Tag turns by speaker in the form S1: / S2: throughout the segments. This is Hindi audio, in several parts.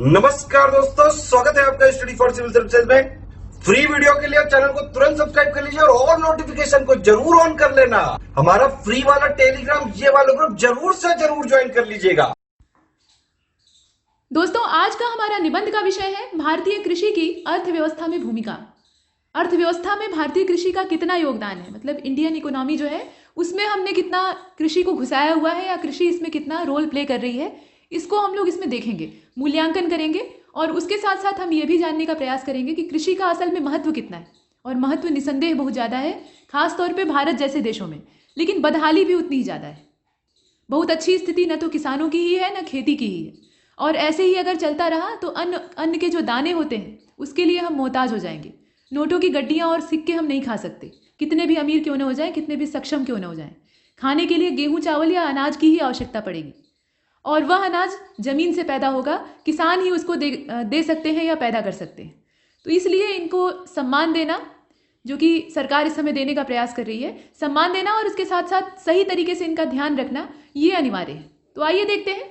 S1: नमस्कार दोस्तों, स्वागत है आपका स्टडी फॉर सिविल सर्विसेज में। फ्री वीडियो के लिए चैनल को तुरंत सब्सक्राइब कर लीजिए और नोटिफिकेशन को जरूर ऑन कर लेना। हमारा फ्री वाला टेलीग्राम ये वाला ग्रुप जरूर से जरूर ज्वाइन कर लीजिएगा।
S2: दोस्तों, आज का हमारा निबंध का विषय है भारतीय कृषि की अर्थव्यवस्था में भूमिका। अर्थव्यवस्था में भारतीय कृषि का कितना योगदान है, मतलब इंडियन इकोनॉमी जो है उसमें हमने कितना कृषि को घुसाया हुआ है या कृषि इसमें कितना रोल प्ले कर रही है, इसको हम लोग इसमें देखेंगे, मूल्यांकन करेंगे। और उसके साथ साथ हम ये भी जानने का प्रयास करेंगे कि कृषि का असल में महत्व कितना है। और महत्व निसंदेह बहुत ज़्यादा है, खासतौर पर भारत जैसे देशों में, लेकिन बदहाली भी उतनी ही ज़्यादा है। बहुत अच्छी स्थिति न तो किसानों की ही है न खेती की ही है। और ऐसे ही अगर चलता रहा तो अन्न के जो दाने होते हैं उसके लिए हम मोहताज हो जाएंगे। नोटों की गड्डियाँ और सिक्के हम नहीं खा सकते, कितने भी अमीर क्यों न हो जाए, कितने भी सक्षम क्यों न हो जाए। खाने के लिए गेहूँ चावल या अनाज की ही आवश्यकता पड़ेगी, और वह अनाज जमीन से पैदा होगा, किसान ही उसको दे सकते हैं या पैदा कर सकते हैं। तो इसलिए इनको सम्मान देना, जो कि सरकार इस समय देने का प्रयास कर रही है, सम्मान देना और उसके साथ साथ सही तरीके से इनका ध्यान रखना, ये अनिवार्य है। तो आइए देखते हैं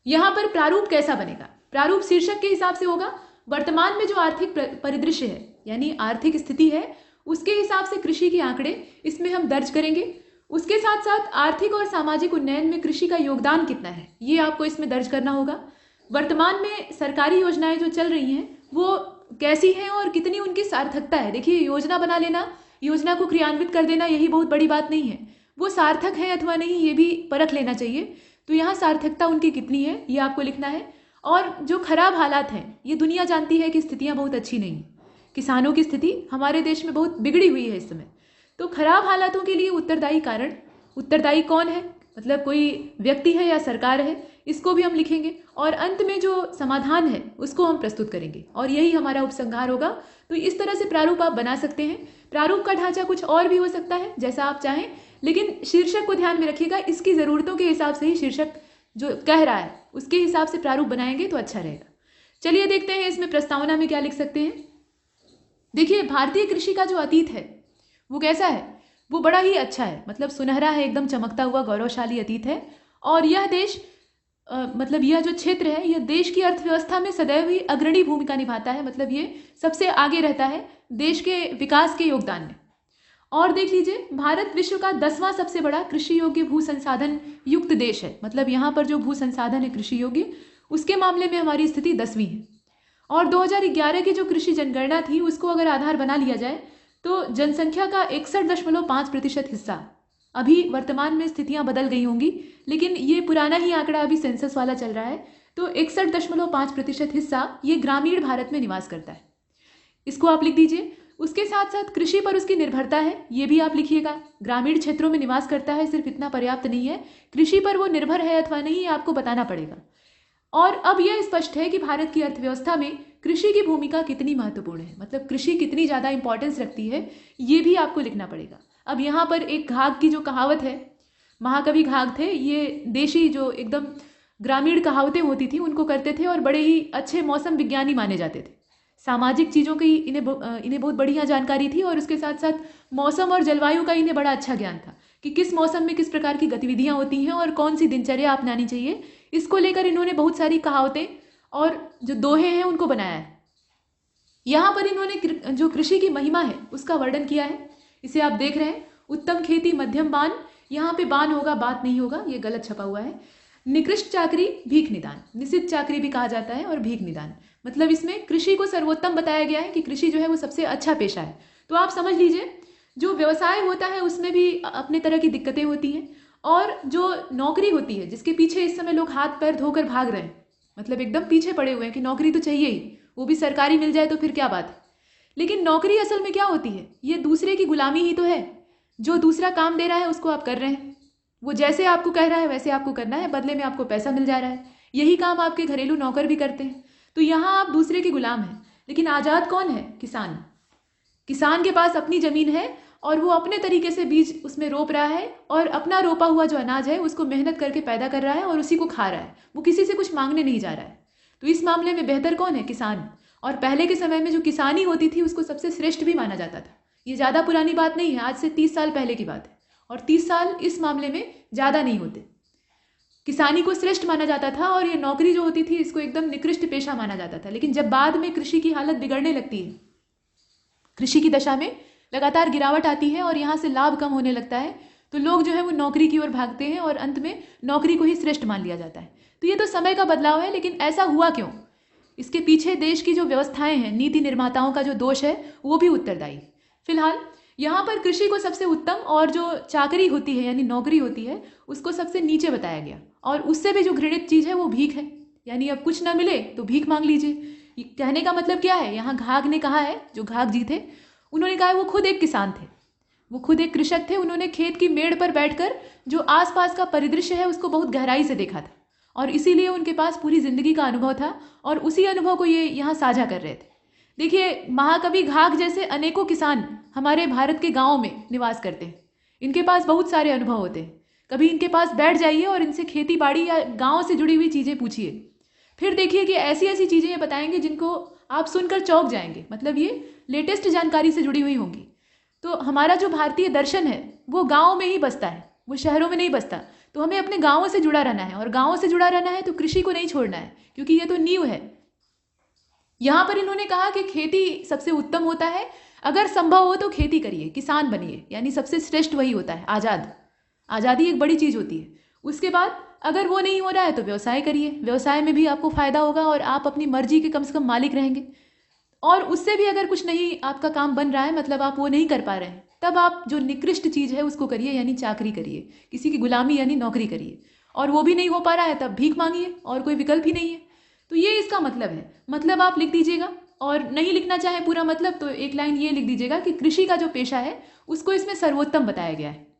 S2: यहाँ पर प्रारूप कैसा बनेगा। प्रारूप शीर्षक के हिसाब से होगा वर्तमान में जो आर्थिक परिदृश्य है, यानी आर्थिक स्थिति है, उसके हिसाब से कृषि के आंकड़े इसमें हम दर्ज करेंगे। उसके साथ साथ आर्थिक और सामाजिक उन्नयन में कृषि का योगदान कितना है, ये आपको इसमें दर्ज करना होगा। वर्तमान में सरकारी योजनाएं जो चल रही हैं वो कैसी हैं और कितनी उनकी सार्थकता है। देखिए, योजना बना लेना, योजना को क्रियान्वित कर देना, यही बहुत बड़ी बात नहीं है। वो सार्थक है अथवा नहीं, ये भी परख लेना चाहिए। तो यहाँ सार्थकता उनकी कितनी है ये आपको लिखना है। और जो खराब हालात हैं, ये दुनिया जानती है कि स्थितियाँ बहुत अच्छी नहीं हैं। किसानों की स्थिति हमारे देश में बहुत बिगड़ी हुई है इस समय। तो खराब हालातों के लिए उत्तरदायी कौन है, मतलब कोई व्यक्ति है या सरकार है, इसको भी हम लिखेंगे। और अंत में जो समाधान है उसको हम प्रस्तुत करेंगे, और यही हमारा उपसंहार होगा। तो इस तरह से प्रारूप आप बना सकते हैं। प्रारूप का ढांचा कुछ और भी हो सकता है, जैसा आप चाहें, लेकिन शीर्षक को ध्यान में रखिएगा। इसकी ज़रूरतों के हिसाब से ही शीर्षक जो कह रहा है उसके हिसाब से प्रारूप बनाएंगे तो अच्छा रहेगा। चलिए देखते हैं इसमें प्रस्तावना में क्या लिख सकते हैं। देखिए, भारतीय कृषि का जो अतीत है वो कैसा है, वो बड़ा ही अच्छा है, मतलब सुनहरा है, एकदम चमकता हुआ गौरवशाली अतीत है। और यह देश मतलब यह जो क्षेत्र है, यह देश की अर्थव्यवस्था में सदैव ही अग्रणी भूमिका निभाता है, मतलब ये सबसे आगे रहता है देश के विकास के योगदान में। और देख लीजिए, भारत विश्व का 10वां सबसे बड़ा कृषि योग्य भू संसाधन युक्त देश है, मतलब यहाँ पर जो भू संसाधन है कृषि योग्य, उसके मामले में हमारी स्थिति 10वीं है। और 2011 की जो कृषि जनगणना थी उसको अगर आधार बना लिया जाए तो जनसंख्या का 61.5% हिस्सा, अभी वर्तमान में स्थितियां बदल गई होंगी लेकिन ये पुराना ही आंकड़ा अभी सेंसस वाला चल रहा है, तो 61.5% हिस्सा ये ग्रामीण भारत में निवास करता है। इसको आप लिख दीजिए। उसके साथ साथ कृषि पर उसकी निर्भरता है, ये भी आप लिखिएगा। ग्रामीण क्षेत्रों में निवास करता है, सिर्फ इतना पर्याप्त नहीं है, कृषि पर वो निर्भर है अथवा नहीं, ये आपको बताना पड़ेगा। और अब यह स्पष्ट है कि भारत की अर्थव्यवस्था में कृषि की भूमिका कितनी महत्वपूर्ण है, मतलब कृषि कितनी ज़्यादा इंपॉर्टेंस रखती है, ये भी आपको लिखना पड़ेगा। अब यहाँ पर एक घाघ की जो कहावत है, महाकवि घाघ थे, ये देशी जो एकदम ग्रामीण कहावतें होती थी उनको करते थे और बड़े ही अच्छे मौसम विज्ञानी माने जाते थे। सामाजिक चीज़ों की इन्हें बहुत बढ़िया जानकारी थी, और उसके साथ साथ मौसम और जलवायु का इन्हें बड़ा अच्छा ज्ञान था कि किस मौसम में किस प्रकार की गतिविधियाँ होती हैं और कौन सी दिनचर्या अपनानी चाहिए। इसको लेकर इन्होंने बहुत सारी कहावतें और जो दोहे हैं उनको बनाया है। यहाँ पर इन्होंने जो कृषि की महिमा है उसका वर्णन किया है। इसे आप देख रहे हैं, उत्तम खेती मध्यम बान, यहाँ पे बान होगा, बात नहीं होगा, ये गलत छपा हुआ है। निकृष्ट चाकरी भीख निदान, निषिद्ध चाकरी भी कहा जाता है, और भीख निदान, मतलब इसमें कृषि को सर्वोत्तम बताया गया है कि कृषि जो है वो सबसे अच्छा पेशा है। तो आप समझ लीजिए, जो व्यवसाय होता है उसमें भी अपने तरह की दिक्कतें होती हैं, और जो नौकरी होती है जिसके पीछे इस समय लोग हाथ पैर धोकर भाग रहे हैं, मतलब एकदम पीछे पड़े हुए हैं कि नौकरी तो चाहिए ही, वो भी सरकारी मिल जाए तो फिर क्या बात है। लेकिन नौकरी असल में क्या होती है, ये दूसरे की गुलामी ही तो है। जो दूसरा काम दे रहा है उसको आप कर रहे हैं, वो जैसे आपको कह रहा है वैसे आपको करना है, बदले में आपको पैसा मिल जा रहा है। यही काम आपके घरेलू नौकर भी करते हैं। तो यहाँ आप दूसरे के गुलाम हैं। लेकिन आज़ाद कौन है? किसान। किसान के पास अपनी ज़मीन है और वो अपने तरीके से बीज उसमें रोप रहा है, और अपना रोपा हुआ जो अनाज है उसको मेहनत करके पैदा कर रहा है और उसी को खा रहा है, वो किसी से कुछ मांगने नहीं जा रहा है। तो इस मामले में बेहतर कौन है? किसान। और पहले के समय में जो किसानी होती थी उसको सबसे श्रेष्ठ भी माना जाता था। ये ज़्यादा पुरानी बात नहीं है, आज से 30 साल पहले की बात है, और 30 साल इस मामले में ज़्यादा नहीं होते। किसानी को श्रेष्ठ माना जाता था और ये नौकरी जो होती थी इसको एकदम निकृष्ट पेशा माना जाता था। लेकिन जब बाद में कृषि की हालत बिगड़ने लगती है, कृषि की दशा में लगातार गिरावट आती है और यहाँ से लाभ कम होने लगता है, तो लोग जो है वो नौकरी की ओर भागते हैं और अंत में नौकरी को ही श्रेष्ठ मान लिया जाता है। तो ये तो समय का बदलाव है, लेकिन ऐसा हुआ क्यों? इसके पीछे देश की जो व्यवस्थाएं हैं, नीति निर्माताओं का जो दोष है, वो भी उत्तरदायी। फिलहाल यहाँ पर कृषि को सबसे उत्तम और जो चाकरी होती है यानी नौकरी होती है उसको सबसे नीचे बताया गया, और उससे भी जो घृणित चीज़ है वो भीख है। यानी अब कुछ ना मिले तो भीख मांग लीजिए। ये कहने का मतलब क्या है? यहाँ घाघ ने कहा है, जो घाघ जी थे उन्होंने कहा है वो खुद एक किसान थे, वो खुद एक कृषक थे। उन्होंने खेत की मेड़ पर बैठकर जो आसपास का परिदृश्य है उसको बहुत गहराई से देखा था, और इसीलिए उनके पास पूरी जिंदगी का अनुभव था और उसी अनुभव को ये यहाँ साझा कर रहे थे। देखिए, महाकवि घाघ जैसे अनेकों किसान हमारे भारत के गाँव में निवास करते हैं। इनके पास बहुत सारे अनुभव होते हैं। कभी इनके पास बैठ जाइए और इनसे खेती बाड़ी या गाँव से जुड़ी हुई चीज़ें पूछिए, फिर देखिए कि ऐसी ऐसी चीज़ें ये बताएंगे जिनको आप सुनकर चौंक जाएंगे। मतलब ये लेटेस्ट जानकारी से जुड़ी हुई होंगी। तो हमारा जो भारतीय दर्शन है वो गाँव में ही बसता है, वो शहरों में नहीं बसता। तो हमें अपने गाँवों से जुड़ा रहना है, और गाँवों से जुड़ा रहना है तो कृषि को नहीं छोड़ना है, क्योंकि ये तो नींव है। यहाँ पर इन्होंने कहा कि खेती सबसे उत्तम होता है, अगर संभव हो तो खेती करिए, किसान बनिए, यानी सबसे श्रेष्ठ वही होता है। आज़ादी एक बड़ी चीज़ होती है। उसके बाद अगर वो नहीं हो रहा है तो व्यवसाय करिए, व्यवसाय में भी आपको फ़ायदा होगा और आप अपनी मर्जी के कम से कम मालिक रहेंगे। और उससे भी अगर कुछ नहीं आपका काम बन रहा है, मतलब आप वो नहीं कर पा रहे हैं, तब आप जो निकृष्ट चीज़ है उसको करिए, यानी चाकरी करिए, किसी की गुलामी यानी नौकरी करिए। और वो भी नहीं हो पा रहा है तब भीख मांगिए, और कोई विकल्प ही नहीं है। तो ये इसका मतलब है। मतलब आप लिख दीजिएगा, और नहीं लिखना चाहे पूरा मतलब तो एक लाइन ये लिख दीजिएगा कि कृषि का जो पेशा है उसको इसमें सर्वोत्तम बताया गया है।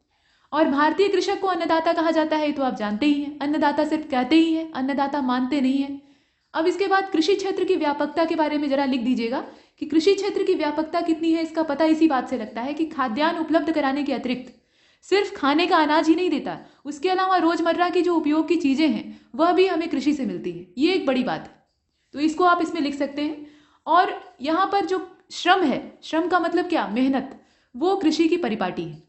S2: और भारतीय कृषक को अन्नदाता कहा जाता है, तो आप जानते ही हैं। अन्नदाता सिर्फ कहते ही हैं, अन्नदाता मानते नहीं हैं। अब इसके बाद कृषि क्षेत्र की व्यापकता के बारे में जरा लिख दीजिएगा कि कृषि क्षेत्र की व्यापकता कितनी है। इसका पता इसी बात से लगता है कि खाद्यान्न उपलब्ध कराने के अतिरिक्त सिर्फ खाने का अनाज ही नहीं देता, उसके अलावा रोजमर्रा की जो उपयोग की चीज़ें हैं वह भी हमें कृषि से मिलती है। ये एक बड़ी बात है, तो इसको आप इसमें लिख सकते हैं। और यहाँ पर जो श्रम है, श्रम का मतलब क्या? मेहनत, वो कृषि की परिपाटी है।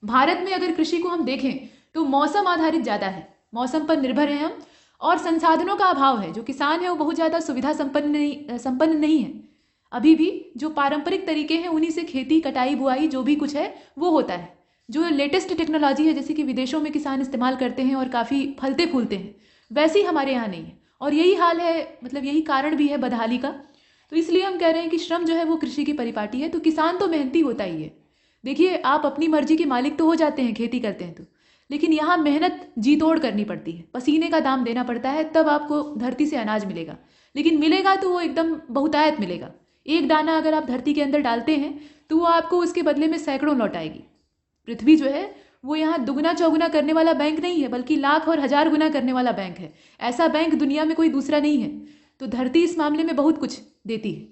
S2: भारत में अगर कृषि को हम देखें तो मौसम आधारित ज़्यादा है, मौसम पर निर्भर है हम, और संसाधनों का अभाव है। जो किसान है वो बहुत ज़्यादा सुविधा संपन्न नहीं है। अभी भी जो पारंपरिक तरीके हैं उन्हीं से खेती, कटाई, बुआई जो भी कुछ है वो होता है। जो लेटेस्ट टेक्नोलॉजी है, जैसे कि विदेशों में किसान इस्तेमाल करते हैं और काफ़ी फलते फूलते हैं, वैसे ही हमारे यहाँ नहीं है। और यही हाल है, मतलब यही कारण भी है बदहाली का। तो इसलिए हम कह रहे हैं कि श्रम जो है वो कृषि की परिपाटी है। तो किसान तो मेहनती होता ही है। देखिए, आप अपनी मर्जी के मालिक तो हो जाते हैं खेती करते हैं तो, लेकिन यहाँ मेहनत जी तोड़ करनी पड़ती है, पसीने का दाम देना पड़ता है, तब आपको धरती से अनाज मिलेगा। लेकिन मिलेगा तो वो एकदम बहुतायत मिलेगा। एक दाना अगर आप धरती के अंदर डालते हैं तो वो आपको उसके बदले में सैकड़ों लौटाएगी। पृथ्वी जो है वो यहाँ दुगना चौगुना करने वाला बैंक नहीं है, बल्कि लाख और हजार गुना करने वाला बैंक है। ऐसा बैंक दुनिया में कोई दूसरा नहीं है। तो धरती इस मामले में बहुत कुछ देती है।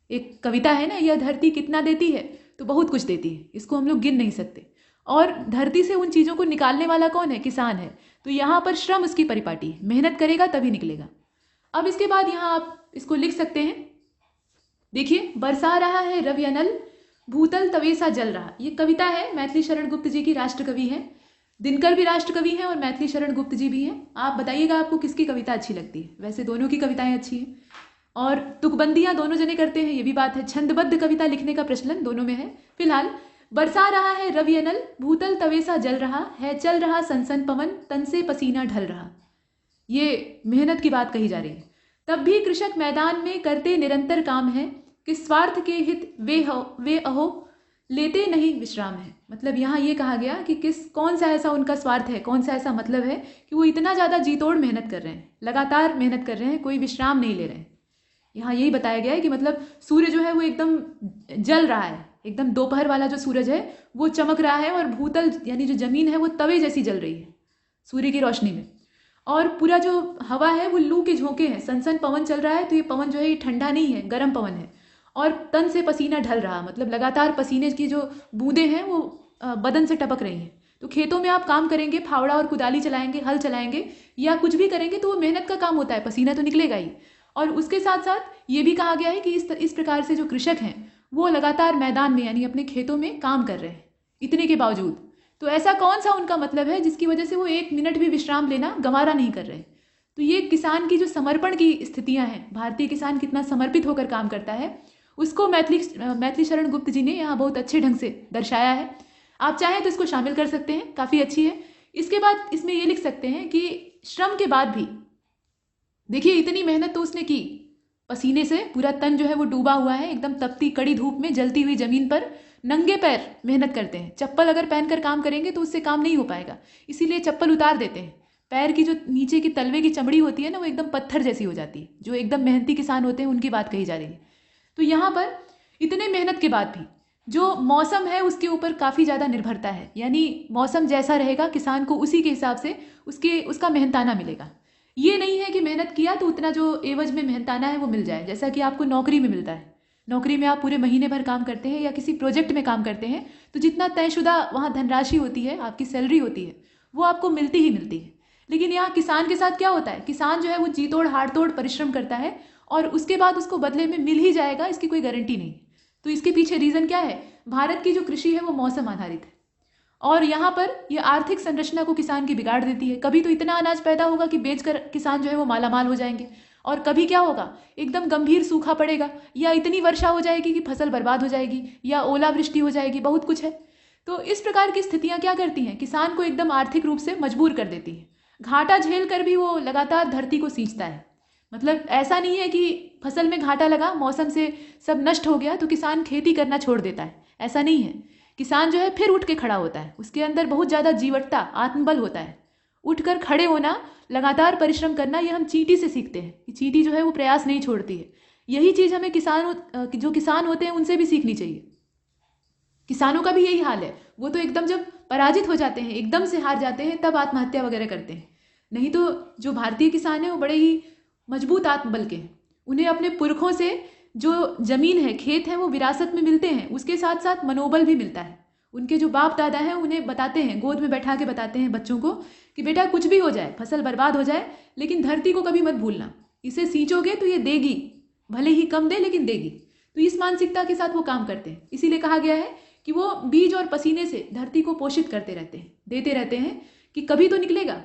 S2: एक कविता है ना, यह धरती कितना देती है, तो बहुत कुछ देती है, इसको हम लोग गिन नहीं सकते। और धरती से उन चीज़ों को निकालने वाला कौन है? किसान है। तो यहाँ पर श्रम उसकी परिपाटी है, मेहनत करेगा तभी निकलेगा। अब इसके बाद यहाँ आप इसको लिख सकते हैं। देखिए, बरसा रहा है रवि अनल, भूतल तवे सा जल रहा। ये कविता है, मैथिली शरण गुप्त जी की राष्ट्रकवि हैं। दिनकर भी राष्ट्रकवि हैं और मैथिली शरण गुप्त जी भी हैं। आप बताइएगा आपको किसकी कविता अच्छी लगती है। वैसे दोनों की कविताएं अच्छी हैं, और तुकबंदियां दोनों जने करते हैं, ये भी बात है। छंदबद्ध कविता लिखने का प्रचलन दोनों में है। फिलहाल, बरसा रहा है रवि अनल, भूतल तवे सा जल रहा है, चल रहा सनसन पवन, तन से पसीना ढल रहा। ये मेहनत की बात कही जा रही है। तब भी कृषक मैदान में करते निरंतर काम है, कि स्वार्थ के हित वे अहो लेते नहीं विश्राम है। मतलब यहाँ ये कहा गया कि कौन सा ऐसा उनका स्वार्थ है, कौन सा ऐसा मतलब है कि वो इतना ज़्यादा जी तोड़ मेहनत कर रहे हैं, लगातार मेहनत कर रहे हैं, कोई विश्राम नहीं ले रहे हैं। यहाँ यही बताया गया है कि मतलब सूर्य जो है वो एकदम जल रहा है, एकदम दोपहर वाला जो सूरज है वो चमक रहा है, और भूतल यानी जो जमीन है वो तवे जैसी जल रही है सूर्य की रोशनी में। और पूरा जो हवा है वो लू के झोंके हैं, सनसन पवन चल रहा है। तो ये पवन जो है ये ठंडा नहीं है, गर्म पवन है। और तन से पसीना ढल रहा, मतलब लगातार पसीने की जो बूंदें हैं वो बदन से टपक रही हैं। तो खेतों में आप काम करेंगे, फावड़ा और कुदाली चलाएंगे, हल चलाएंगे या कुछ भी करेंगे, तो वो मेहनत का काम होता है, पसीना तो निकलेगा ही। और उसके साथ साथ ये भी कहा गया है कि इस प्रकार से जो कृषक हैं वो लगातार मैदान में यानी अपने खेतों में काम कर रहे हैं। इतने के बावजूद तो ऐसा कौन सा उनका मतलब है जिसकी वजह से वो 1 मिनट भी विश्राम लेना गवारा नहीं कर रहे। तो ये किसान की जो समर्पण की स्थितियां हैं, भारतीय किसान कितना समर्पित होकर काम करता है, उसको मैथिली शरण गुप्त जी ने यहाँ बहुत अच्छे ढंग से दर्शाया है। आप चाहें तो इसको शामिल कर सकते हैं, काफ़ी अच्छी है। इसके बाद इसमें ये लिख सकते हैं कि श्रम के बाद भी देखिए इतनी मेहनत तो उसने की, पसीने से पूरा तन जो है वो डूबा हुआ है, एकदम तपती कड़ी धूप में जलती हुई जमीन पर नंगे पैर मेहनत करते हैं। चप्पल अगर पहनकर काम करेंगे तो उससे काम नहीं हो पाएगा, इसीलिए चप्पल उतार देते हैं। पैर की जो नीचे की तलवे की चमड़ी होती है ना, वो एकदम पत्थर जैसी हो जाती है। जो एकदम मेहनती किसान होते हैं उनकी बात कही जा रही है। तो यहाँ पर इतने मेहनत के बाद भी जो मौसम है उसके ऊपर काफ़ी ज़्यादा निर्भरता है, यानी मौसम जैसा रहेगा किसान को उसी के हिसाब से उसका मेहनताना मिलेगा। ये नहीं है कि मेहनत किया तो उतना जो एवज में मेहनताना है वो मिल जाए, जैसा कि आपको नौकरी में मिलता है। नौकरी में आप पूरे महीने भर काम करते हैं या किसी प्रोजेक्ट में काम करते हैं तो जितना तयशुदा वहाँ धनराशि होती है, आपकी सैलरी होती है, वो आपको मिलती ही मिलती है। लेकिन यहाँ किसान के साथ क्या होता है, किसान जो है वो जी तोड़ हाड़ तोड़ परिश्रम करता है और उसके बाद उसको बदले में मिल ही जाएगा, इसकी कोई गारंटी नहीं। तो इसके पीछे रीज़न क्या है, भारत की जो कृषि है वो मौसम आधारित है और यहाँ पर ये आर्थिक संरचना को किसान की बिगाड़ देती है। कभी तो इतना अनाज पैदा होगा कि बेचकर किसान जो है वो मालामाल हो जाएंगे, और कभी क्या होगा, एकदम गंभीर सूखा पड़ेगा या इतनी वर्षा हो जाएगी कि फसल बर्बाद हो जाएगी या ओलावृष्टि हो जाएगी, बहुत कुछ है। तो इस प्रकार की स्थितियाँ क्या करती हैं, किसान को एकदम आर्थिक रूप से मजबूर कर देती है। घाटा झेल कर भी वो लगातार धरती को सींचता है। मतलब ऐसा नहीं है कि फसल में घाटा लगा, मौसम से सब नष्ट हो गया तो किसान खेती करना छोड़ देता है, ऐसा नहीं है। किसान जो है फिर उठ के खड़ा होता है, उसके अंदर बहुत ज़्यादा जीवटता, आत्मबल होता है। उठकर खड़े होना, लगातार परिश्रम करना, ये हम चींटी से सीखते हैं कि चींटी जो है वो प्रयास नहीं छोड़ती है। यही चीज़ हमें जो किसान होते हैं उनसे भी सीखनी चाहिए। किसानों का भी यही हाल है, वो तो एकदम जब पराजित हो जाते हैं, एकदम से हार जाते हैं, तब आत्महत्या वगैरह करते हैं। नहीं तो जो भारतीय किसान हैं वो बड़े ही मजबूत आत्मबल के हैं। उन्हें अपने पुरखों से जो जमीन है, खेत है, वो विरासत में मिलते हैं, उसके साथ साथ मनोबल भी मिलता है। उनके जो बाप दादा हैं उन्हें बताते हैं, गोद में बैठा के बताते हैं बच्चों को कि बेटा कुछ भी हो जाए, फसल बर्बाद हो जाए, लेकिन धरती को कभी मत भूलना, इसे सींचोगे तो ये देगी, भले ही कम दे लेकिन देगी। तो इस मानसिकता के साथ वो काम करते हैं। इसीलिए कहा गया है कि वो बीज और पसीने से धरती को पोषित करते रहते हैं, देते रहते हैं कि कभी तो निकलेगा।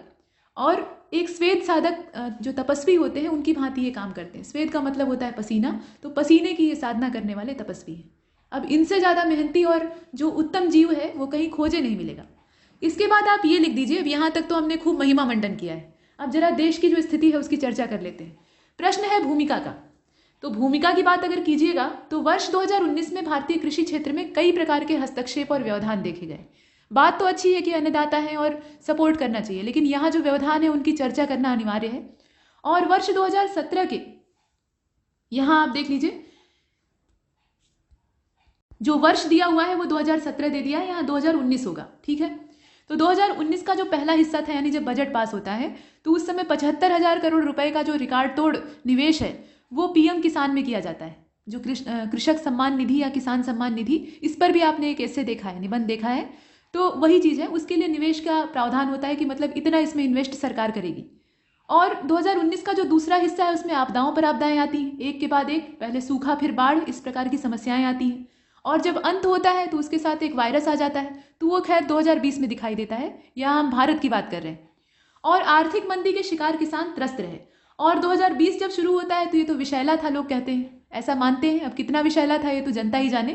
S2: और एक श्वेत साधक जो तपस्वी होते हैं उनकी भांति ये काम करते हैं। श्वेत का मतलब होता है पसीना, तो पसीने की ये साधना करने वाले तपस्वी हैं। अब इनसे ज़्यादा मेहनती और जो उत्तम जीव है वो कहीं खोजे नहीं मिलेगा। इसके बाद आप ये लिख दीजिए, अब यहाँ तक तो हमने खूब महिमा मंडन किया है, अब जरा देश की जो स्थिति है उसकी चर्चा कर लेते हैं। प्रश्न है भूमिका का। तो भूमिका की बात अगर कीजिएगा तो वर्ष 2019 में भारतीय कृषि क्षेत्र में कई प्रकार के हस्तक्षेप और व्यवधान देखे गए। बात तो अच्छी है कि अन्नदाता हैं और सपोर्ट करना चाहिए, लेकिन यहाँ जो व्यवधान है उनकी चर्चा करना अनिवार्य है। और वर्ष 2017 के यहाँ आप देख लीजिए, जो वर्ष दिया हुआ है वो 2017 दे दिया है, यहाँ 2019 होगा, ठीक है। तो 2019 का जो पहला हिस्सा था, यानी जब बजट पास होता है, तो उस समय 75,000 करोड़ रुपए का जो रिकॉर्ड तोड़ निवेश है वो पीएम किसान में किया जाता है। जो कृषक सम्मान निधि या किसान सम्मान निधि, इस पर भी आपने एक ऐसे देखा है, निबंध देखा है, तो वही चीज़ है। उसके लिए निवेश का प्रावधान होता है कि मतलब इतना इसमें इन्वेस्ट सरकार करेगी। और 2019 का जो दूसरा हिस्सा है उसमें आपदाओं पर आपदाएं आती हैं, एक के बाद एक, पहले सूखा फिर बाढ़, इस प्रकार की समस्याएं आती हैं। और जब अंत होता है तो उसके साथ एक वायरस आ जाता है, तो वो खैर 2020 में दिखाई देता है। यहाँ हम भारत की बात कर रहे हैं। और आर्थिक मंदी के शिकार किसान त्रस्त रहे। और 2020 जब शुरू होता है तो ये तो विषैला था, लोग कहते हैं, ऐसा मानते हैं। अब कितना विषैला था ये तो जनता ही जाने।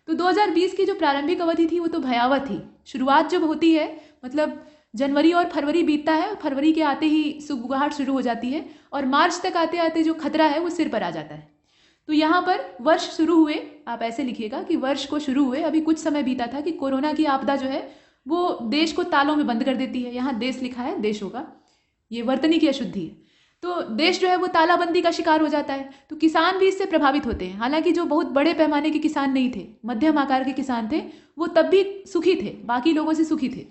S2: तो 2020 की जो प्रारंभिक अवधि थी वो तो भयावह थी। शुरुआत जब होती है, मतलब जनवरी और फरवरी बीतता है, और फरवरी के आते ही सुगबुगाहट शुरू हो जाती है, और मार्च तक आते आते जो खतरा है वो सिर पर आ जाता है। तो यहाँ पर वर्ष शुरू हुए, आप ऐसे लिखिएगा कि वर्ष को शुरू हुए, अभी कुछ समय बीता था कि कोरोना की आपदा जो है वो देश को तालों में बंद कर देती है। यहाँ देश लिखा है, देश होगा, ये वर्तनी की अशुद्धि है। तो देश जो है वो तालाबंदी का शिकार हो जाता है। तो किसान भी इससे प्रभावित होते हैं। हालांकि जो बहुत बड़े पैमाने के किसान नहीं थे, मध्यम आकार के किसान थे, वो तब भी सुखी थे, बाकी लोगों से सुखी थे।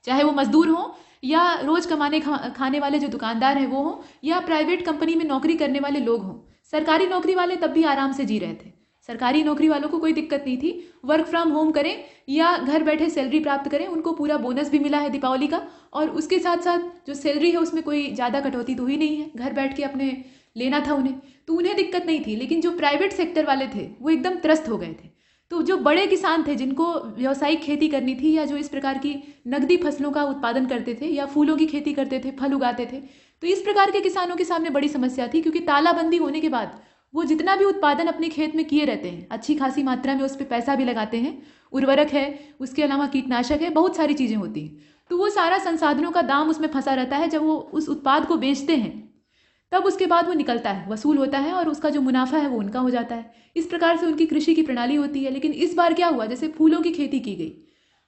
S2: चाहे वो मजदूर हों या रोज कमाने खाने वाले जो दुकानदार हैं वो हों, या प्राइवेट कंपनी में नौकरी करने वाले लोग हों। सरकारी नौकरी वाले तब भी आराम से जी रहे थे। सरकारी नौकरी वालों को कोई दिक्कत नहीं थी, वर्क फ्रॉम होम करें या घर बैठे सैलरी प्राप्त करें, उनको पूरा बोनस भी मिला है दीपावली का। और उसके साथ साथ जो सैलरी है उसमें कोई ज़्यादा कटौती तो हुई नहीं है, घर बैठ के अपने लेना था उन्हें, तो उन्हें दिक्कत नहीं थी। लेकिन जो प्राइवेट सेक्टर वाले थे वो एकदम त्रस्त हो गए थे। तो जो बड़े किसान थे जिनको व्यावसायिक खेती करनी थी या जो इस प्रकार की नकदी फसलों का उत्पादन करते थे या फूलों की खेती करते थे, फल उगाते थे, तो इस प्रकार के किसानों के सामने बड़ी समस्या थी, क्योंकि तालाबंदी होने के बाद वो जितना भी उत्पादन अपने खेत में किए रहते हैं, अच्छी खासी मात्रा में उस पर पैसा भी लगाते हैं, उर्वरक है, उसके अलावा कीटनाशक है, बहुत सारी चीज़ें होती हैं, तो वो सारा संसाधनों का दाम उसमें फंसा रहता है। जब वो उस उत्पाद को बेचते हैं तब उसके बाद वो निकलता है, वसूल होता है और उसका जो मुनाफा है वो उनका हो जाता है। इस प्रकार से उनकी कृषि की प्रणाली होती है। लेकिन इस बार क्या हुआ, जैसे फूलों की खेती की गई,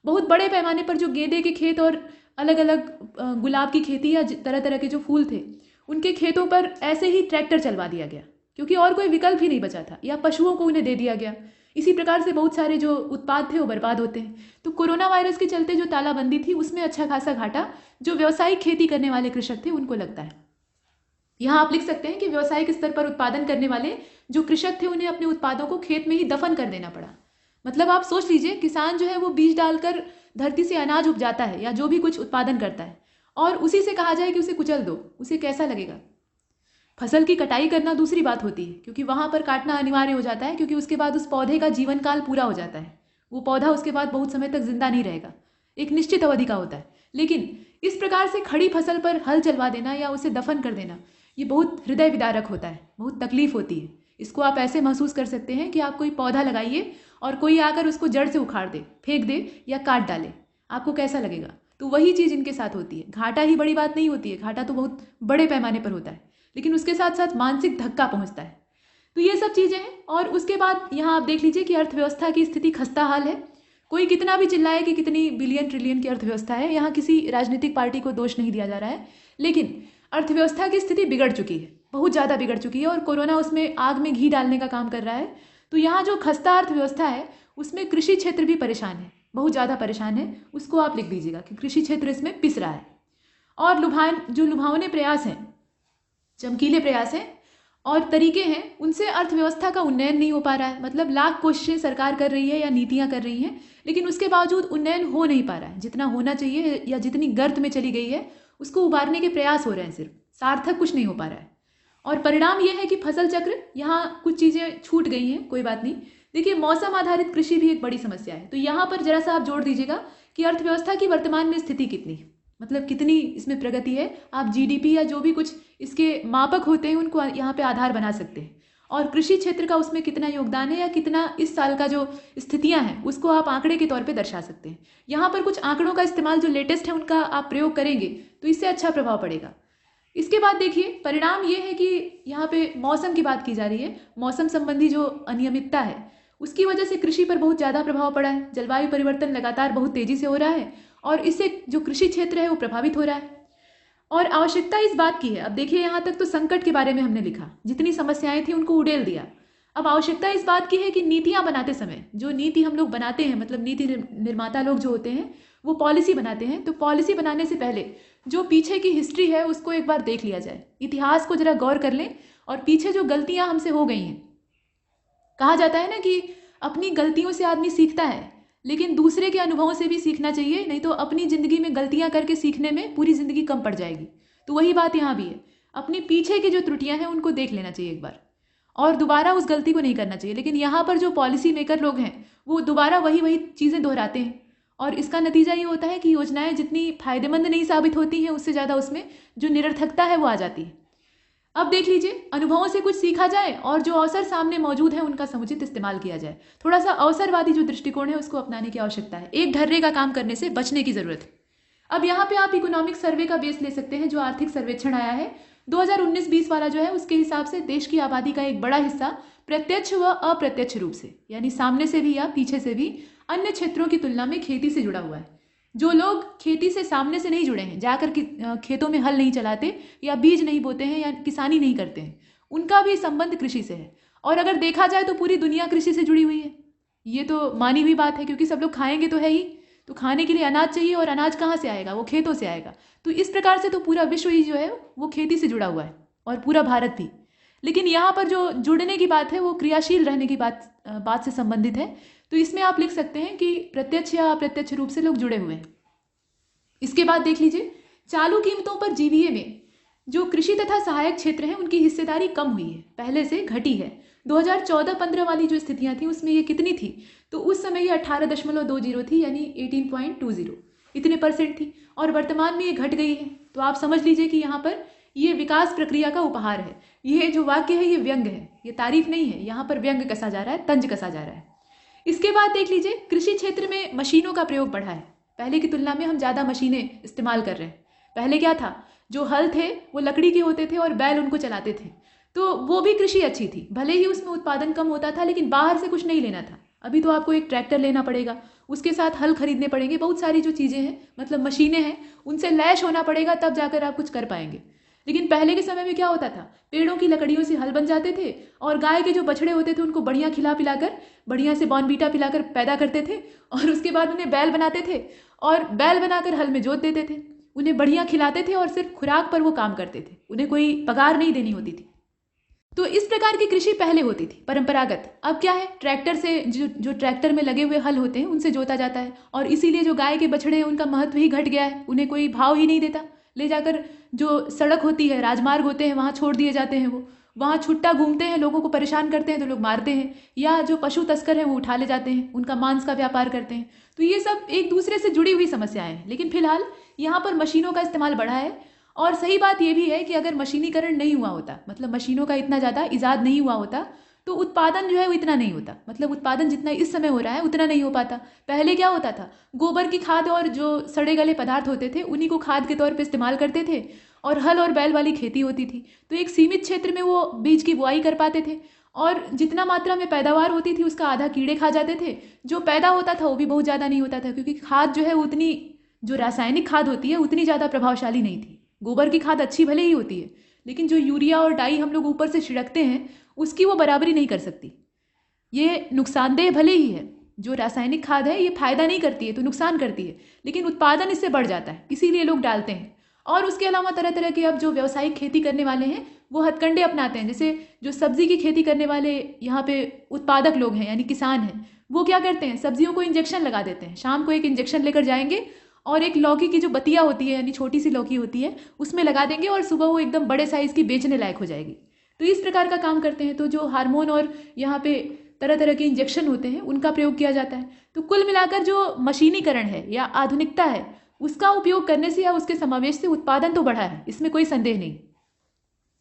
S2: बहुत बड़े पैमाने पर जो गेंदे के खेत और अलग अलग गुलाब की खेती या तरह तरह के जो फूल थे उनके खेतों पर ऐसे ही ट्रैक्टर चलवा दिया गया, क्योंकि और कोई विकल्प ही नहीं बचा था, या पशुओं को उन्हें दे दिया गया। इसी प्रकार से बहुत सारे जो उत्पाद थे वो बर्बाद होते हैं। तो कोरोना वायरस के चलते जो तालाबंदी थी उसमें अच्छा खासा घाटा जो व्यावसायिक खेती करने वाले कृषक थे उनको लगता है। यहाँ आप लिख सकते हैं कि व्यावसायिक स्तर पर उत्पादन करने वाले जो कृषक थे उन्हें अपने उत्पादों को खेत में ही दफन कर देना पड़ा। मतलब आप सोच लीजिए, किसान जो है वो बीज डालकर धरती से अनाज उपजाता है या जो भी कुछ उत्पादन करता है, और उसी से कहा जाए कि उसे कुचल दो, उसे कैसा लगेगा। फसल की कटाई करना दूसरी बात होती है, क्योंकि वहाँ पर काटना अनिवार्य हो जाता है, क्योंकि उसके बाद उस पौधे का जीवन काल पूरा हो जाता है। वो पौधा उसके बाद बहुत समय तक जिंदा नहीं रहेगा, एक निश्चित अवधि का होता है। लेकिन इस प्रकार से खड़ी फसल पर हल चलवा देना या उसे दफन कर देना, ये बहुत हृदय विदारक होता है, बहुत तकलीफ होती है। इसको आप ऐसे महसूस कर सकते हैं कि आप कोई पौधा लगाइए और कोई आकर उसको जड़ से उखाड़ दे, फेंक दे या काट डाले, आपको कैसा लगेगा। तो वही चीज़ इनके साथ होती है। घाटा ही बड़ी बात नहीं होती है, घाटा तो बहुत बड़े पैमाने पर होता है, लेकिन उसके साथ साथ मानसिक धक्का पहुंचता है। तो ये सब चीज़ें हैं। और उसके बाद यहाँ आप देख लीजिए कि अर्थव्यवस्था की स्थिति खस्ता हाल है। कोई कितना भी चिल्लाए कि कितनी बिलियन ट्रिलियन की अर्थव्यवस्था है, यहाँ किसी राजनीतिक पार्टी को दोष नहीं दिया जा रहा है, लेकिन अर्थव्यवस्था की स्थिति बिगड़ चुकी है, बहुत ज़्यादा बिगड़ चुकी है, और कोरोना उसमें आग में घी डालने का काम कर रहा है। तो यहाँ जो खस्ता अर्थव्यवस्था है उसमें कृषि क्षेत्र भी परेशान है, बहुत ज़्यादा परेशान है। उसको आप लिख दीजिएगा कि कृषि क्षेत्र इसमें पिस रहा है। और लुभावने प्रयास हैं, चमकीले प्रयास हैं और तरीके हैं, उनसे अर्थव्यवस्था का उन्नयन नहीं हो पा रहा है। मतलब लाख कोशिशें सरकार कर रही है या नीतियाँ कर रही हैं, लेकिन उसके बावजूद उन्नयन हो नहीं पा रहा है जितना होना चाहिए, या जितनी गर्त में चली गई है उसको उबारने के प्रयास हो रहे हैं, सिर्फ सार्थक कुछ नहीं हो पा रहा है। और परिणाम यह है कि फसल चक्र, यहाँ कुछ चीज़ें छूट गई हैं, कोई बात नहीं। देखिए, मौसम आधारित कृषि भी एक बड़ी समस्या है। तो यहाँ पर जरा सा आप जोड़ दीजिएगा कि अर्थव्यवस्था की वर्तमान में स्थिति कितनी है, मतलब कितनी इसमें प्रगति है। आप जीडीपी या जो भी कुछ इसके मापक होते हैं उनको यहाँ पे आधार बना सकते हैं, और कृषि क्षेत्र का उसमें कितना योगदान है या कितना इस साल का जो स्थितियां हैं उसको आप आंकड़े के तौर पे दर्शा सकते हैं। यहाँ पर कुछ आंकड़ों का इस्तेमाल जो लेटेस्ट है उनका आप प्रयोग करेंगे तो इससे अच्छा प्रभाव पड़ेगा। इसके बाद देखिए, परिणाम ये है कि यहाँ पे मौसम की बात की जा रही है। मौसम संबंधी जो अनियमितता है उसकी वजह से कृषि पर बहुत ज़्यादा प्रभाव पड़ा है। जलवायु परिवर्तन लगातार बहुत तेज़ी से हो रहा है और इससे जो कृषि क्षेत्र है वो प्रभावित हो रहा है। और आवश्यकता इस बात की है, अब देखिए यहाँ तक तो संकट के बारे में हमने लिखा, जितनी समस्याएं थी उनको उड़ेल दिया। अब आवश्यकता इस बात की है कि नीतियाँ बनाते समय, जो नीति हम लोग बनाते हैं, मतलब नीति निर्माता लोग जो होते हैं वो पॉलिसी बनाते हैं, तो पॉलिसी बनाने से पहले जो पीछे की हिस्ट्री है उसको एक बार देख लिया जाए, इतिहास को जरा गौर कर लें और पीछे जो गलतियाँ हमसे हो गई हैं। कहा जाता है ना कि अपनी गलतियों से आदमी सीखता है, लेकिन दूसरे के अनुभवों से भी सीखना चाहिए, नहीं तो अपनी ज़िंदगी में गलतियां करके सीखने में पूरी ज़िंदगी कम पड़ जाएगी। तो वही बात यहाँ भी है, अपने पीछे की जो त्रुटियां हैं उनको देख लेना चाहिए एक बार और दोबारा उस गलती को नहीं करना चाहिए। लेकिन यहाँ पर जो पॉलिसी मेकर लोग हैं वो दोबारा वही चीज़ें दोहराते हैं और इसका नतीजा ये होता है कि योजनाएं जितनी फायदेमंद नहीं साबित होती हैं उससे ज़्यादा उसमें जो निरर्थकता है वो आ जाती है। अब देख लीजिए, अनुभवों से कुछ सीखा जाए और जो अवसर सामने मौजूद है उनका समुचित इस्तेमाल किया जाए। थोड़ा सा अवसरवादी जो दृष्टिकोण है उसको अपनाने की आवश्यकता है, एक ढर्रे का काम करने से बचने की जरूरत है। अब यहाँ पे आप इकोनॉमिक सर्वे का बेस ले सकते हैं, जो आर्थिक सर्वेक्षण आया है 2019-20 वाला जो है, उसके हिसाब से देश की आबादी का एक बड़ा हिस्सा प्रत्यक्ष व अप्रत्यक्ष रूप से, यानी सामने से भी या पीछे से भी, अन्य क्षेत्रों की तुलना में खेती से जुड़ा हुआ है। जो लोग खेती से सामने से नहीं जुड़े हैं, जाकर खेतों में हल नहीं चलाते या बीज नहीं बोते हैं या किसानी नहीं करते हैं, उनका भी संबंध कृषि से है। और अगर देखा जाए तो पूरी दुनिया कृषि से जुड़ी हुई है, ये तो मानी हुई बात है, क्योंकि सब लोग खाएंगे तो है ही, तो खाने के लिए अनाज चाहिए और अनाज कहाँ से आएगा, वो खेतों से आएगा। तो इस प्रकार से तो पूरा विश्व ही जो है वो खेती से जुड़ा हुआ है और पूरा भारत भी। लेकिन यहाँ पर जो जुड़ने की बात है वो क्रियाशील रहने की बात से संबंधित है। तो इसमें आप लिख सकते हैं कि प्रत्यक्ष या अप्रत्यक्ष रूप से लोग जुड़े हुए हैं। इसके बाद देख लीजिए, चालू कीमतों पर जीवीए में जो कृषि तथा सहायक क्षेत्र हैं उनकी हिस्सेदारी कम हुई है, पहले से घटी है। 2014-15 वाली जो स्थितियाँ थी उसमें ये कितनी थी, तो उस समय ये 18.20 थी, यानी 18.20 इतने परसेंट थी, और वर्तमान में ये घट गई है। तो आप समझ लीजिए कि यहाँ पर ये विकास प्रक्रिया का उपहार है। ये जो वाक्य है ये व्यंग है, ये तारीफ नहीं है, यहाँ पर व्यंग कसा जा रहा है, तंज कसा जा रहा है। इसके बाद देख लीजिए, कृषि क्षेत्र में मशीनों का प्रयोग बढ़ा है। पहले की तुलना में हम ज़्यादा मशीनें इस्तेमाल कर रहे हैं। पहले क्या था, जो हल थे वो लकड़ी के होते थे और बैल उनको चलाते थे, तो वो भी कृषि अच्छी थी, भले ही उसमें उत्पादन कम होता था, लेकिन बाहर से कुछ नहीं लेना था। अभी तो आपको एक ट्रैक्टर लेना पड़ेगा, उसके साथ हल खरीदने पड़ेंगे, बहुत सारी जो चीज़ें हैं, मतलब मशीनें हैं, उनसे लैस होना पड़ेगा, तब जाकर आप कुछ कर पाएंगे। लेकिन पहले के समय में क्या होता था, पेड़ों की लकड़ियों से हल बन जाते थे, और गाय के जो बछड़े होते थे उनको बढ़िया खिला पिलाकर, बढ़िया से बॉर्नवीटा पिलाकर पैदा करते थे, और उसके बाद उन्हें बैल बनाते थे, और बैल बनाकर हल में जोत देते थे। उन्हें बढ़िया खिलाते थे और सिर्फ खुराक पर वो काम करते थे, उन्हें कोई पगार नहीं देनी होती थी। तो इस प्रकार की कृषि पहले होती थी, परंपरागत। अब क्या है, ट्रैक्टर से जो ट्रैक्टर में लगे हुए हल होते हैं उनसे जोता जाता है, और इसीलिए जो गाय के बछड़े हैं उनका महत्व ही घट गया है, उन्हें कोई भाव ही नहीं देता। ले जाकर जो सड़क होती है, राजमार्ग होते हैं, वहाँ छोड़ दिए जाते हैं, वो वहाँ छुट्टा घूमते हैं, लोगों को परेशान करते हैं तो लोग मारते हैं, या जो पशु तस्कर हैं वो उठा ले जाते हैं, उनका मांस का व्यापार करते हैं। तो ये सब एक दूसरे से जुड़ी हुई समस्याएं हैं। लेकिन फिलहाल यहाँ पर मशीनों का इस्तेमाल बढ़ा है, और सही बात यह भी है कि अगर मशीनीकरण नहीं हुआ होता, मतलब मशीनों का इतना ज़्यादा इजाद नहीं हुआ होता, तो उत्पादन जो है वो इतना नहीं होता। मतलब उत्पादन जितना इस समय हो रहा है उतना नहीं हो पाता। पहले क्या होता था, गोबर की खाद और जो सड़े गले पदार्थ होते थे उन्हीं को खाद के तौर पर इस्तेमाल करते थे, और हल और बैल वाली खेती होती थी। तो एक सीमित क्षेत्र में वो बीज की बुआई कर पाते थे, और जितना मात्रा में पैदावार होती थी उसका आधा कीड़े खा जाते थे। जो पैदा होता था वो भी बहुत ज़्यादा नहीं होता था, क्योंकि खाद जो है उतनी, जो रासायनिक खाद होती है उतनी ज़्यादा प्रभावशाली नहीं थी। गोबर की खाद अच्छी भले ही होती है, लेकिन जो यूरिया और डाई हम लोग ऊपर से छिड़कते हैं उसकी वो बराबरी नहीं कर सकती। ये नुकसानदेह भले ही है, जो रासायनिक खाद है ये फायदा नहीं करती है तो नुकसान करती है, लेकिन उत्पादन इससे बढ़ जाता है, इसीलिए लोग डालते हैं। और उसके अलावा तरह तरह के अब जो व्यावसायिक खेती करने वाले हैं वो हथकंडे अपनाते हैं। जैसे जो सब्जी की खेती करने वाले यहाँ पे उत्पादक लोग हैं, यानी किसान हैं, वो क्या करते हैं, सब्जियों को इंजेक्शन लगा देते हैं। शाम को एक इंजेक्शन लेकर जाएंगे और एक लौकी की जो बतिया होती है, यानी छोटी सी लौकी होती है, उसमें लगा देंगे, और सुबह वो एकदम बड़े साइज़ की बेचने लायक हो जाएगी। तो इस प्रकार का काम करते हैं। तो जो हार्मोन और यहाँ पे तरह तरह के इंजेक्शन होते हैं उनका प्रयोग किया जाता है। तो कुल मिलाकर जो मशीनीकरण है या आधुनिकता है, उसका उपयोग करने से या उसके समावेश से उत्पादन तो बढ़ा है, इसमें कोई संदेह नहीं।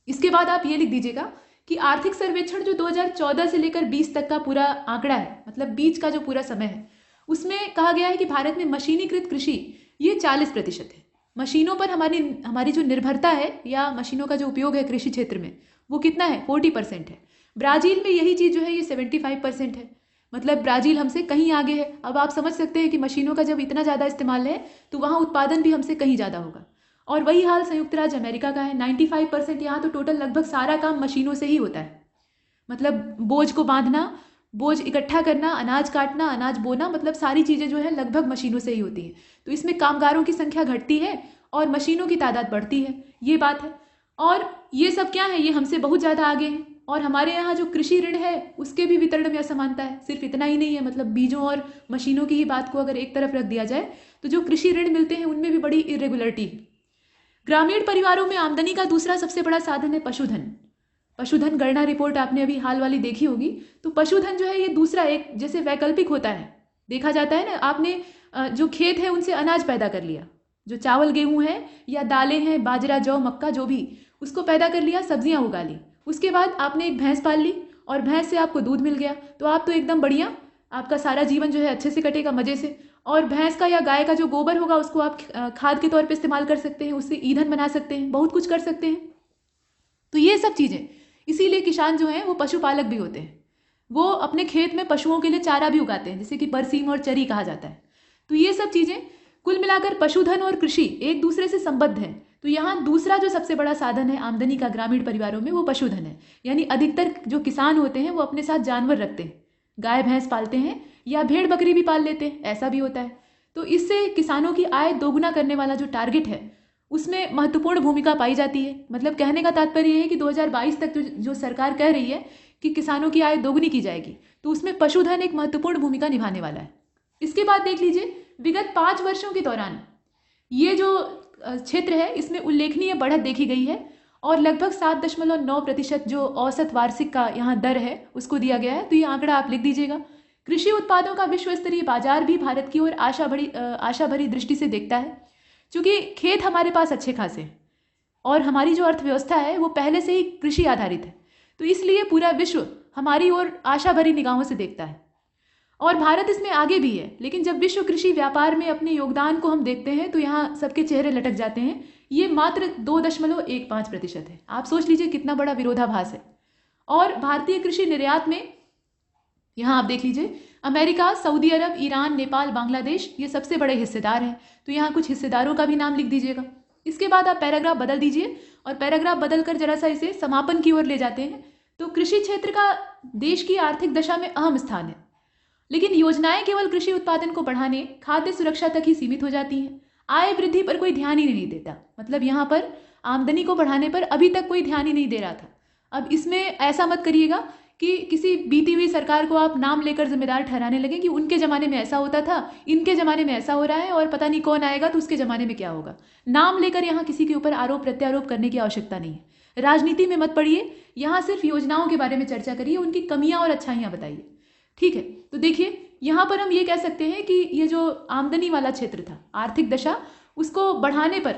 S2: इसके बाद आप ये लिख दीजिएगा कि आर्थिक सर्वेक्षण जो 2014 से लेकर 20 तक का पूरा आंकड़ा है, मतलब बीच का जो पूरा समय है, उसमें कहा गया है कि भारत में मशीनीकृत कृषि ये 40% है। मशीनों पर हमारी जो निर्भरता है या मशीनों का जो उपयोग है कृषि क्षेत्र में, वो कितना है, 40% है। ब्राज़ील में यही चीज़ जो है ये 75% है। मतलब ब्राज़ील हमसे कहीं आगे है। अब आप समझ सकते हैं कि मशीनों का जब इतना ज़्यादा इस्तेमाल है तो वहाँ उत्पादन भी हमसे कहीं ज़्यादा होगा। और वही हाल संयुक्त राज्य अमेरिका का है, 95%। यहाँ तो टोटल लगभग सारा काम मशीनों से ही होता है। मतलब बोझ को बांधना, बोझ इकट्ठा करना, अनाज काटना, अनाज बोना, मतलब सारी चीज़ें जो है लगभग मशीनों से ही होती हैं। तो इसमें कामगारों की संख्या घटती है और मशीनों की तादाद बढ़ती है, ये बात है। और ये सब क्या है, ये हमसे बहुत ज़्यादा आगे हैं। और हमारे यहाँ जो कृषि ऋण है उसके भी वितरण में असमानता है। सिर्फ इतना ही नहीं है, मतलब बीजों और मशीनों की ही बात को अगर एक तरफ रख दिया जाए तो जो कृषि ऋण मिलते हैं उनमें भी बड़ी इरेगुलरिटी है। ग्रामीण परिवारों में आमदनी का दूसरा सबसे बड़ा साधन है पशुधन। पशुधन गणना रिपोर्ट आपने अभी हाल वाली देखी होगी। तो पशुधन जो है ये दूसरा एक जैसे वैकल्पिक होता है, देखा जाता है ना, आपने जो खेत है उनसे अनाज पैदा कर लिया, जो चावल गेहूं है या दालें हैं, बाजरा जौ मक्का जो भी, उसको पैदा कर लिया, सब्जियां उगा ली। उसके बाद आपने एक भैंस पाल ली और भैंस से आपको दूध मिल गया, तो आप तो एकदम बढ़िया, आपका सारा जीवन जो है अच्छे से कटेगा, मज़े से। और भैंस का या गाय का जो गोबर होगा उसको आप खाद के तौर पे इस्तेमाल कर सकते हैं, उससे ईंधन बना सकते हैं, बहुत कुछ कर सकते हैं। तो ये सब चीज़ें, इसीलिए किसान जो हैं वो पशुपालक भी होते हैं। वो अपने खेत में पशुओं के लिए चारा भी उगाते हैं, जैसे कि बरसीम और चरी कहा जाता है। तो ये सब चीज़ें कुल मिलाकर पशुधन और कृषि एक दूसरे से संबद्ध हैं। तो यहाँ दूसरा जो सबसे बड़ा साधन है आमदनी का ग्रामीण परिवारों में, वो पशुधन है। यानी अधिकतर जो किसान होते हैं वो अपने साथ जानवर रखते हैं, गाय भैंस पालते हैं या भेड़ बकरी भी पाल लेते हैं, ऐसा भी होता है। तो इससे किसानों की आय दोगुना करने वाला जो टारगेट है उसमें महत्वपूर्ण भूमिका पाई जाती है। मतलब कहने का तात्पर्य ये है कि 2022 तक जो सरकार कह रही है कि किसानों की आय दोगुनी की जाएगी, तो उसमें पशुधन एक महत्वपूर्ण भूमिका निभाने वाला है। इसके बाद देख लीजिए, विगत 5 वर्षों के दौरान ये जो क्षेत्र है इसमें उल्लेखनीय बढ़त देखी गई है। और लगभग 7.9% जो औसत वार्षिक का यहाँ दर है उसको दिया गया है। तो ये आंकड़ा आप लिख दीजिएगा। कृषि उत्पादों का विश्व स्तरीय बाजार भी भारत की ओर आशा भरी दृष्टि से देखता है, क्योंकि खेत हमारे पास अच्छे खासे हैं और हमारी जो अर्थव्यवस्था है वो पहले से ही कृषि आधारित है। तो इसलिए पूरा विश्व हमारी ओर आशा भरी निगाहों से देखता है और भारत इसमें आगे भी है। लेकिन जब विश्व कृषि व्यापार में अपने योगदान को हम देखते हैं तो यहाँ सबके चेहरे लटक जाते हैं। ये मात्र 2.15% है। आप सोच लीजिए कितना बड़ा विरोधाभास है। और भारतीय कृषि निर्यात में यहाँ आप देख लीजिए, अमेरिका, सऊदी अरब, ईरान, नेपाल, बांग्लादेश ये सबसे बड़े हिस्सेदार हैं। तो यहाँ कुछ हिस्सेदारों का भी नाम लिख दीजिएगा। इसके बाद आप पैराग्राफ बदल दीजिए और पैराग्राफ बदल कर जरा सा इसे समापन की ओर ले जाते हैं। तो कृषि क्षेत्र का देश की आर्थिक दशा में अहम स्थान है, लेकिन योजनाएं केवल कृषि उत्पादन को बढ़ाने, खाद्य सुरक्षा तक ही सीमित हो जाती हैं। आय वृद्धि पर कोई ध्यान ही नहीं देता। मतलब यहाँ पर आमदनी को बढ़ाने पर अभी तक कोई ध्यान ही नहीं दे रहा था। अब इसमें ऐसा मत करिएगा कि किसी बीती हुई सरकार को आप नाम लेकर जिम्मेदार ठहराने लगे कि उनके ज़माने में ऐसा होता था, इनके ज़माने में ऐसा हो रहा है और पता नहीं कौन आएगा तो उसके ज़माने में क्या होगा। नाम लेकर यहाँ किसी के ऊपर आरोप प्रत्यारोप करने की आवश्यकता नहीं है। राजनीति में मत पड़िए, यहाँ सिर्फ योजनाओं के बारे में चर्चा करिए, उनकी कमियाँ और अच्छाइयाँ बताइए। ठीक है, तो देखिए यहाँ पर हम ये कह सकते हैं कि ये जो आमदनी वाला क्षेत्र था, आर्थिक दशा, उसको बढ़ाने पर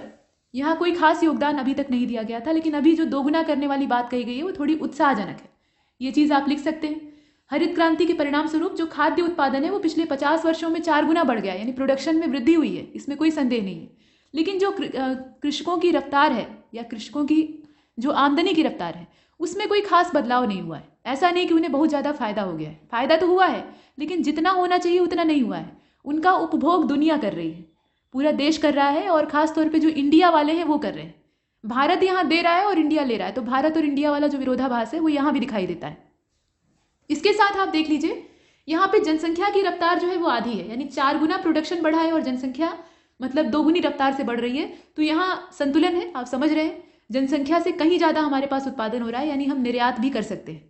S2: यहाँ कोई खास योगदान अभी तक नहीं दिया गया था। लेकिन अभी जो दोगुना करने वाली बात कही गई है वो थोड़ी उत्साहजनक है। ये चीज़ आप लिख सकते हैं। हरित क्रांति के परिणाम स्वरूप जो खाद्य उत्पादन है वो पिछले 50 वर्षों में 4 गुना बढ़ गया, यानी प्रोडक्शन में वृद्धि हुई है, इसमें कोई संदेह नहीं है। लेकिन जो कृषकों की रफ्तार है या कृषकों की जो आमदनी की रफ्तार है उसमें कोई खास बदलाव नहीं हुआ है। ऐसा नहीं कि उन्हें बहुत ज़्यादा फायदा हो गया है, फायदा तो हुआ है लेकिन जितना होना चाहिए उतना नहीं हुआ है। उनका उपभोग दुनिया कर रही है, पूरा देश कर रहा है और ख़ास तौर पे जो इंडिया वाले हैं वो कर रहे हैं। भारत यहाँ दे रहा है और इंडिया ले रहा है, तो भारत और इंडिया वाला जो विरोधाभास है वो यहाँ भी दिखाई देता है। इसके साथ आप देख लीजिए यहाँ पे जनसंख्या की रफ्तार जो है वो आधी है, यानी 4 गुना प्रोडक्शन बढ़ा है और जनसंख्या मतलब 2 गुनी रफ्तार से बढ़ रही है। तो यहाँ संतुलन है, आप समझ रहे हैं। जनसंख्या से कहीं ज़्यादा हमारे पास उत्पादन हो रहा है, यानी हम निर्यात भी कर सकते हैं।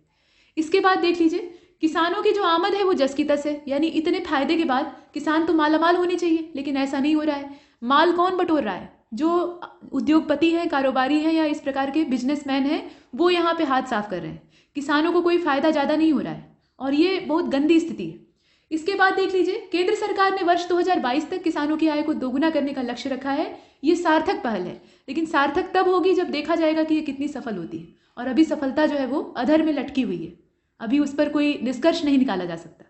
S2: इसके बाद देख लीजिए किसानों की जो आमद है वो जस की तस है, यानी इतने फायदे के बाद किसान तो मालामाल होने चाहिए, लेकिन ऐसा नहीं हो रहा है। माल कौन बटोर रहा है? जो उद्योगपति हैं, कारोबारी हैं या इस प्रकार के बिजनेसमैन हैं, वो यहाँ पे हाथ साफ कर रहे हैं। किसानों को कोई फायदा ज़्यादा नहीं हो रहा है और ये बहुत गंदी स्थिति है। इसके बाद देख लीजिए केंद्र सरकार ने वर्ष 2022 तक किसानों की आय को दोगुना करने का लक्ष्य रखा है। ये सार्थक पहल है, लेकिन सार्थक तब होगी जब देखा जाएगा कि ये कितनी सफल होती है। और अभी सफलता जो है वो अधर में लटकी हुई है, अभी उस पर कोई निष्कर्ष नहीं निकाला जा सकता।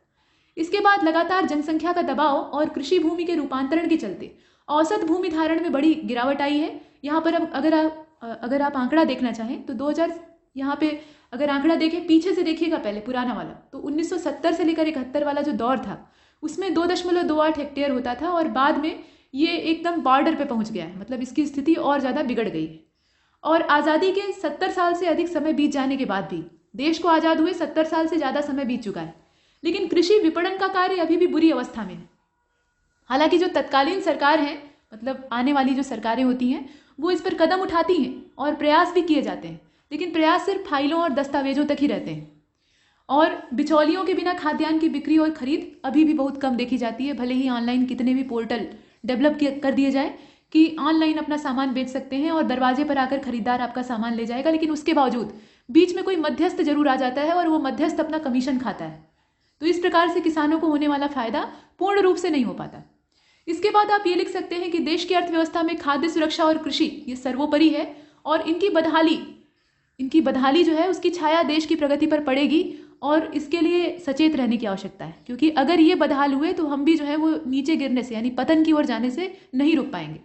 S2: इसके बाद लगातार जनसंख्या का दबाव और कृषि भूमि के रूपांतरण के चलते औसत भूमि धारण में बड़ी गिरावट आई है। यहाँ पर अब अगर आप आंकड़ा देखना चाहें तो 2000 यहाँ पे अगर आंकड़ा देखें, पीछे से देखिएगा पहले पुराना वाला, तो 1970 से लेकर 71 वाला जो दौर था उसमें 2.28 हेक्टेयर होता था और बाद में ये एकदम बॉर्डर पे पहुंच गया है। मतलब इसकी स्थिति और ज़्यादा बिगड़ गई है। और आज़ादी के 70 साल से अधिक समय बीत जाने के बाद भी, देश को आज़ाद हुए 70 साल से ज़्यादा समय बीत चुका है, लेकिन कृषि विपणन का कार्य अभी भी बुरी अवस्था में है। हालांकि जो तत्कालीन सरकार है, मतलब आने वाली जो सरकारें होती हैं, वो इस पर कदम उठाती हैं और प्रयास भी किए जाते हैं, लेकिन प्रयास सिर्फ फाइलों और दस्तावेजों तक ही रहते हैं। और बिचौलियों के बिना खाद्यान्न की बिक्री और खरीद अभी भी बहुत कम देखी जाती है। भले ही ऑनलाइन कितने भी पोर्टल डेवलप कर दिए जाए कि ऑनलाइन अपना सामान बेच सकते हैं और दरवाजे पर आकर खरीदार आपका सामान ले जाएगा, लेकिन उसके बावजूद बीच में कोई मध्यस्थ जरूर आ जाता है और वो मध्यस्थ अपना कमीशन खाता है। तो इस प्रकार से किसानों को होने वाला फायदा पूर्ण रूप से नहीं हो पाता। इसके बाद आप ये लिख सकते हैं कि देश की अर्थव्यवस्था में खाद्य सुरक्षा और कृषि ये सर्वोपरि है और इनकी बदहाली जो है उसकी छाया देश की प्रगति पर पड़ेगी और इसके लिए सचेत रहने की आवश्यकता है, क्योंकि अगर ये बदहाल हुए तो हम भी जो है वो नीचे गिरने से यानी पतन की ओर जाने से नहीं रुक पाएंगे।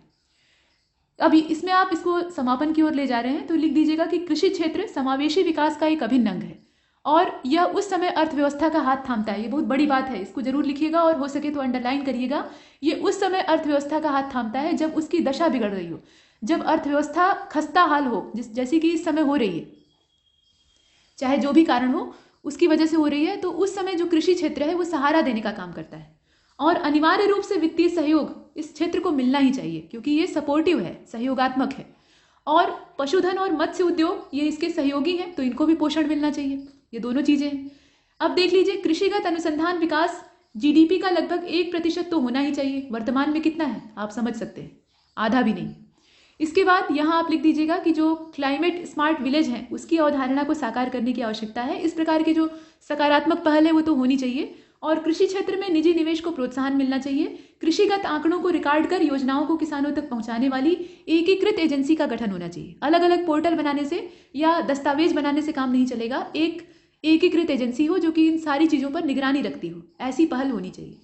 S2: अभी इसमें आप इसको समापन की ओर ले जा रहे हैं तो लिख दीजिएगा कि कृषि क्षेत्र समावेशी विकास का एक अभिन्न अंग है और यह उस समय अर्थव्यवस्था का हाथ थामता है। ये बहुत बड़ी बात है, इसको जरूर लिखिएगा और हो सके तो अंडरलाइन करिएगा। ये उस समय अर्थव्यवस्था का हाथ थामता है जब उसकी दशा बिगड़ रही हो, जब अर्थव्यवस्था खस्ता हाल हो, जैसी कि इस समय हो रही है, चाहे जो भी कारण हो उसकी वजह से हो रही है। तो उस समय जो कृषि क्षेत्र है वो सहारा देने का काम करता है और अनिवार्य रूप से वित्तीय सहयोग इस क्षेत्र को मिलना ही चाहिए, क्योंकि ये सपोर्टिव है, सहयोगात्मक है। और पशुधन और मत्स्य उद्योग ये इसके सहयोगी हैं, तो इनको भी पोषण मिलना चाहिए। ये दोनों चीजें हैं। अब देख लीजिए कृषिगत अनुसंधान विकास जीडीपी का लगभग 1% तो होना ही चाहिए। वर्तमान में कितना है आप समझ सकते हैं, आधा भी नहीं। इसके बाद यहाँ आप लिख दीजिएगा कि जो क्लाइमेट स्मार्ट विलेज है उसकी अवधारणा को साकार करने की आवश्यकता है। इस प्रकार के जो सकारात्मक पहल है वो तो होनी चाहिए और कृषि क्षेत्र में निजी निवेश को प्रोत्साहन मिलना चाहिए। कृषिगत आंकड़ों को रिकॉर्ड कर योजनाओं को किसानों तक पहुंचाने वाली एकीकृत एजेंसी का गठन होना चाहिए। अलग अलग पोर्टल बनाने से या दस्तावेज बनाने से काम नहीं चलेगा। एक एकीकृत एजेंसी हो जो कि इन सारी चीज़ों पर निगरानी रखती हो, ऐसी पहल होनी चाहिए।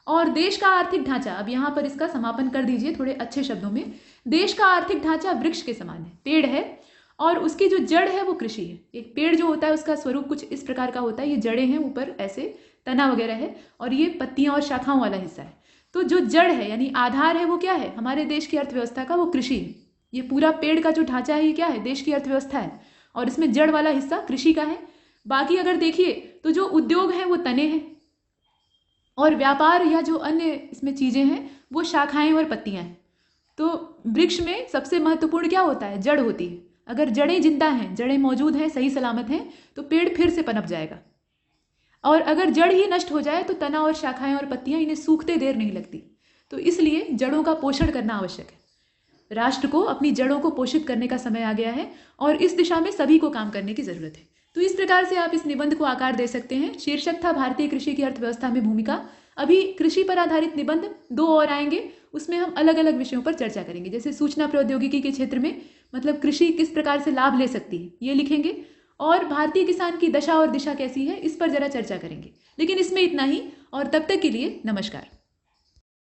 S2: और देश का आर्थिक ढांचा, अब यहाँ पर इसका समापन कर दीजिए थोड़े अच्छे शब्दों में। देश का आर्थिक ढांचा वृक्ष के समान है, पेड़ है और उसकी जो जड़ है वो कृषि है। एक पेड़ जो होता है उसका स्वरूप कुछ इस प्रकार का होता है, ये जड़ें हैं, ऊपर ऐसे तना वगैरह है और ये पत्तियां और शाखाओं वाला हिस्सा है। तो जो जड़ है यानी आधार है वो क्या है, हमारे देश की अर्थव्यवस्था का, वो कृषि है। ये पूरा पेड़ का जो ढांचा है ये क्या है, देश की अर्थव्यवस्था है और इसमें जड़ वाला हिस्सा कृषि का है। बाकी अगर देखिए तो जो उद्योग हैं वो तने हैं और व्यापार या जो अन्य इसमें चीज़ें हैं वो शाखाएं और पत्तियां हैं। तो वृक्ष में सबसे महत्वपूर्ण क्या होता है, जड़ होती है। अगर जड़ें जिंदा हैं, जड़ें मौजूद हैं, सही सलामत हैं, तो पेड़ फिर से पनप जाएगा। और अगर जड़ ही नष्ट हो जाए तो तना और शाखाएं और पत्तियां, इन्हें सूखते देर नहीं लगती। तो इसलिए जड़ों का पोषण करना आवश्यक है। राष्ट्र को अपनी जड़ों को पोषित करने का समय आ गया है और इस दिशा में सभी को काम करने की जरूरत है। तो इस प्रकार से आप इस निबंध को आकार दे सकते हैं। शीर्षक था भारतीय कृषि की अर्थव्यवस्था में भूमिका। अभी कृषि पर आधारित निबंध 2 और आएंगे, उसमें हम अलग अलग विषयों पर चर्चा करेंगे। जैसे सूचना प्रौद्योगिकी के क्षेत्र में मतलब कृषि किस प्रकार से लाभ ले सकती है, ये लिखेंगे। और भारतीय किसान की दशा और दिशा कैसी है, इस पर जरा चर्चा करेंगे। लेकिन इसमें इतना ही और तब तक के लिए नमस्कार।